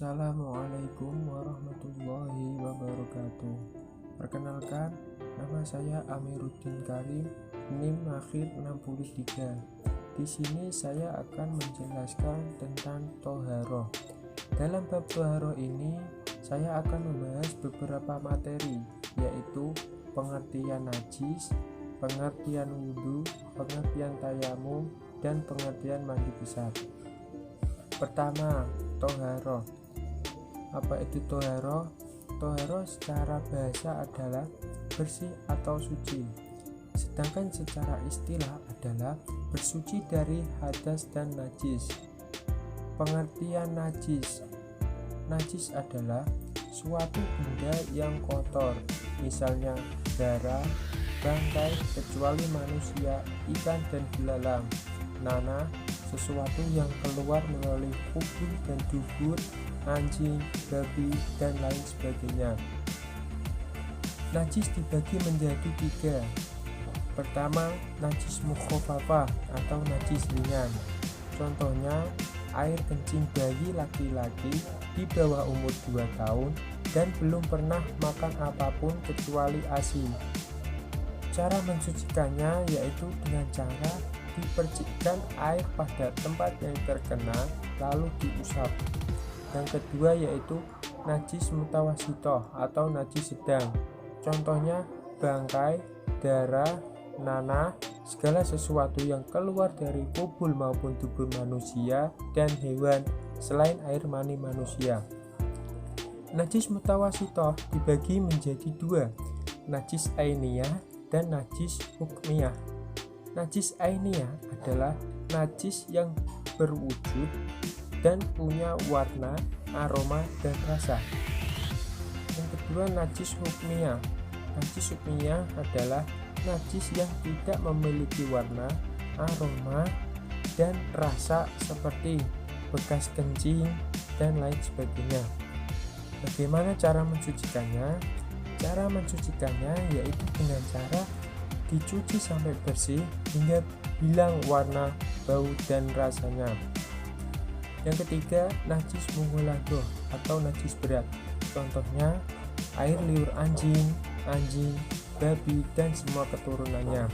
Assalamualaikum warahmatullahi wabarakatuh. Perkenalkan, nama saya Amiruddin Karim, NIM akhir 63. Di sini saya akan menjelaskan tentang toharoh. Dalam bab toharoh ini, saya akan membahas beberapa materi, yaitu pengertian najis, pengertian wudhu, pengertian tayamum, dan pengertian mandi besar. Pertama, toharoh. Apa itu toharoh? Toharoh secara bahasa adalah bersih atau suci, sedangkan secara istilah adalah bersuci dari hadas dan najis. Pengertian najis. Najis adalah suatu benda yang kotor, misalnya darah, bangkai, kecuali manusia, ikan dan belalang, nanah, sesuatu yang keluar melalui kubur dan dubur, anjing, babi, dan lain sebagainya. Najis dibagi menjadi 3. Pertama, najis mukhafafah atau najis ringan. Contohnya, air kencing bayi laki-laki di bawah umur 2 tahun dan belum pernah makan apapun kecuali ASI. Cara mensucikannya yaitu dengan cara dipercikkan air pada tempat yang terkena lalu diusap. Yang kedua yaitu najis mutawasitoh atau najis sedang. Contohnya bangkai, darah, nanah, segala sesuatu yang keluar dari kubul maupun tubuh manusia dan hewan selain air mani manusia. Najis mutawasitoh dibagi menjadi 2, najis ainiyah dan najis hukmiyah. Najis ainiyah adalah najis yang berwujud dan punya warna, aroma, dan rasa. Yang kedua, najis hukmiyah. Najis hukmiyah adalah najis yang tidak memiliki warna, aroma, dan rasa seperti bekas kencing dan lain sebagainya. Bagaimana cara mensucikannya? Cara mensucikannya yaitu dengan cara dicuci sampai bersih hingga hilang warna, bau, dan rasanya. Yang ketiga, najis mughalladah atau najis berat. Contohnya air liur anjing, babi, dan semua keturunannya.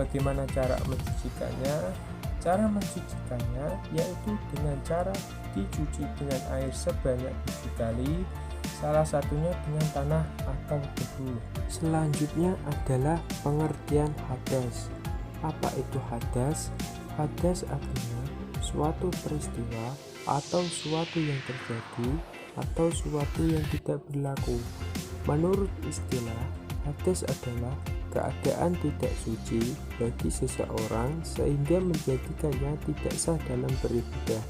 Bagaimana cara mensucikannya? Cara mensucikannya yaitu dengan cara dicuci dengan air sebanyak 7 kali, salah satunya dengan tanah atau debu. Selanjutnya adalah pengertian hadas. Apa itu hadas? Hadas artinya suatu peristiwa atau suatu yang terjadi atau suatu yang tidak berlaku. Menurut istilah, hadas adalah keadaan tidak suci bagi seseorang sehingga menjadikannya tidak sah dalam beribadah.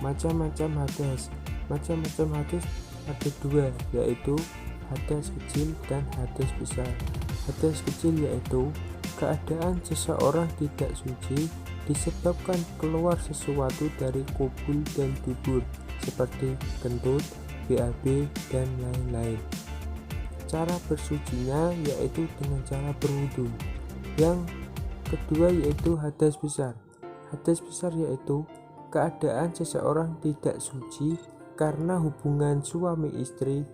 Macam-macam hadas. Macam-macam hadas ada 2, yaitu hadas kecil dan hadas besar. Hadas kecil yaitu keadaan seseorang tidak suci disebabkan keluar sesuatu dari kubul dan dubur seperti kentut, BAB, dan lain-lain. Cara bersucinya yaitu dengan cara berwudu. Yang kedua yaitu hadas besar. Hadas besar yaitu keadaan seseorang tidak suci karena hubungan suami istri,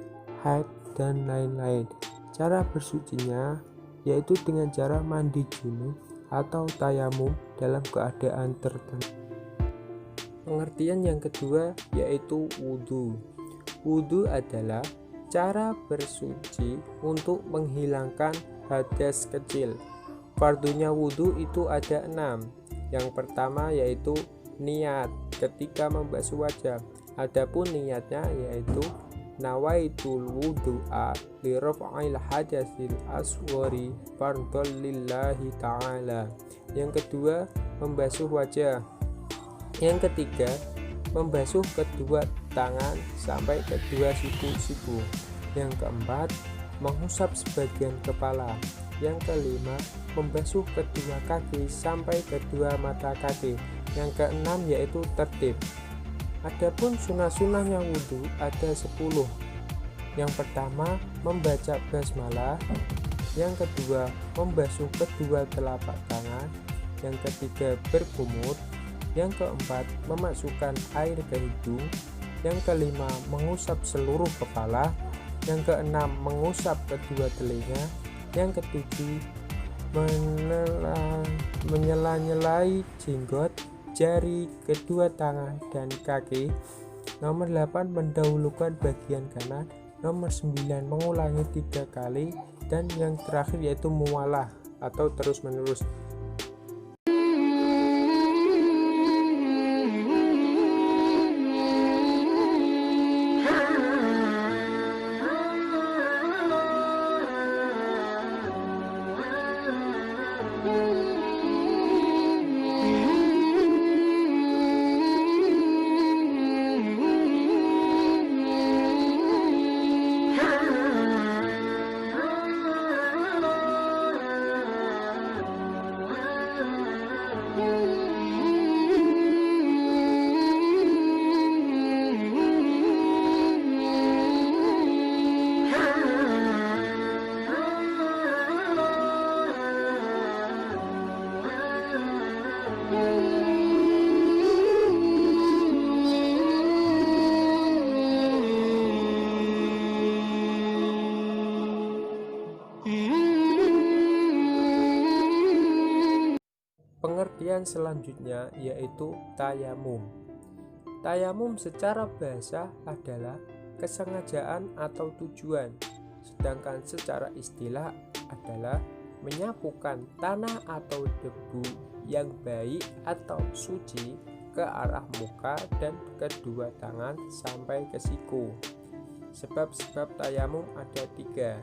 haid, dan lain-lain. Cara bersucinya yaitu dengan cara mandi junub atau tayamum dalam keadaan tertentu. Pengertian yang kedua yaitu wudhu. Wudhu adalah cara bersuci untuk menghilangkan hadas kecil. Fardunya wudhu itu ada 6. Yang pertama yaitu niat ketika membasuh wajah. Adapun niatnya yaitu nawaitul wudu'a li raf'il hadasil asghari fardhon lillahi ta'ala. Yang kedua, membasuh wajah. Yang ketiga, membasuh kedua tangan sampai kedua siku-siku. Yang keempat, mengusap sebagian kepala. Yang kelima, membasuh kedua kaki sampai kedua mata kaki. Yang keenam yaitu tertib. Adapun sunah-sunahnya wudhu ada 10. Yang pertama, membaca basmalah. Yang kedua, membasuh kedua telapak tangan. Yang ketiga, berkumur. Yang keempat, memasukkan air ke hidung. Yang kelima, mengusap seluruh kepala. Yang keenam, mengusap kedua telinga. Yang ketujuh, menyela-nyelai jenggot, jari, kedua tangan, dan kaki. Nomor 8, mendahulukan bagian kanan. Nomor 9, mengulangi 3 kali. Dan yang terakhir yaitu mualah atau terus menerus. Pengertian selanjutnya yaitu tayamum. Tayamum secara bahasa adalah kesengajaan atau tujuan, sedangkan secara istilah adalah menyapukan tanah atau debu yang baik atau suci ke arah muka dan kedua tangan sampai ke siku. Sebab-sebab tayamum ada 3.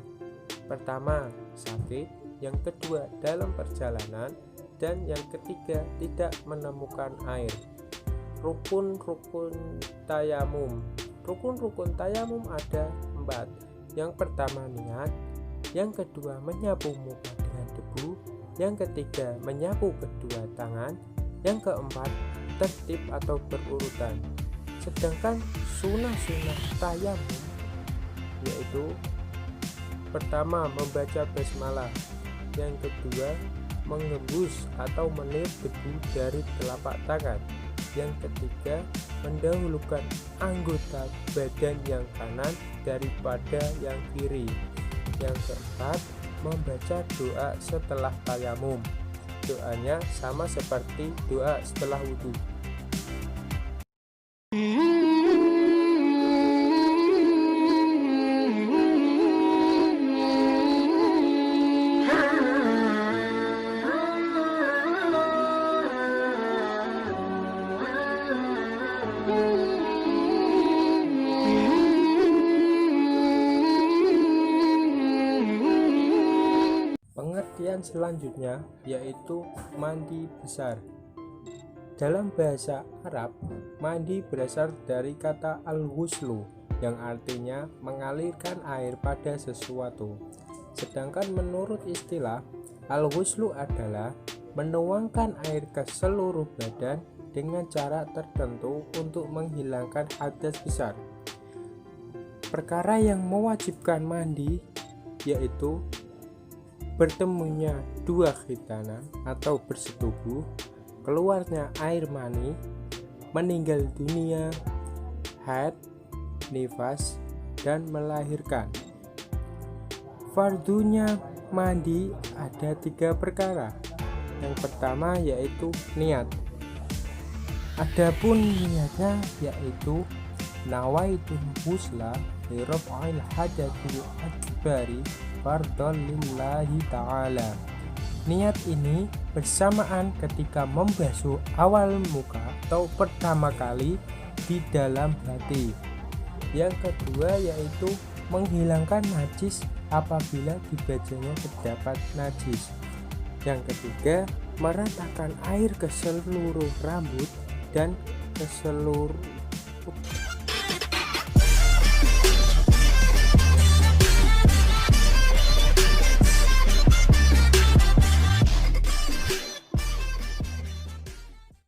Pertama, sakit. Yang kedua, dalam perjalanan. Dan yang ketiga, tidak menemukan air. Rukun-rukun tayamum. Rukun-rukun tayamum ada 4. Yang pertama, niat. Yang kedua, menyapu muka dengan debu. Yang ketiga, menyapu kedua tangan. Yang keempat, tertib atau berurutan. Sedangkan sunnah-sunnah tayamum yaitu pertama, membaca basmalah. Yang kedua, menggembus atau meniup debu dari telapak tangan. Yang ketiga, mendahulukan anggota badan yang kanan daripada yang kiri. Yang keempat, membaca doa setelah tayamum. Doanya sama seperti doa setelah wudhu. Pengertian selanjutnya yaitu mandi besar. Dalam bahasa Arab, mandi berasal dari kata al-ghuslu yang artinya mengalirkan air pada sesuatu. Sedangkan menurut istilah, al-ghuslu adalah menuangkan air ke seluruh badan dengan cara tertentu untuk menghilangkan hadas besar. Perkara yang mewajibkan mandi yaitu bertemunya 2 khitanan atau bersetubuh, keluarnya air mani, meninggal dunia, haid, nifas, dan melahirkan. Fardunya mandi ada 3 perkara. Yang pertama yaitu niat. Adapun niatnya yaitu nawaitul ghusla li raf'il hadathil akbari fardhan lillahi ta'ala. Niat ini bersamaan ketika membasuh awal muka atau pertama kali di dalam hati. Yang kedua yaitu menghilangkan najis apabila di bajunya terdapat najis. Yang ketiga, meratakan air ke seluruh rambut dan ke seluruh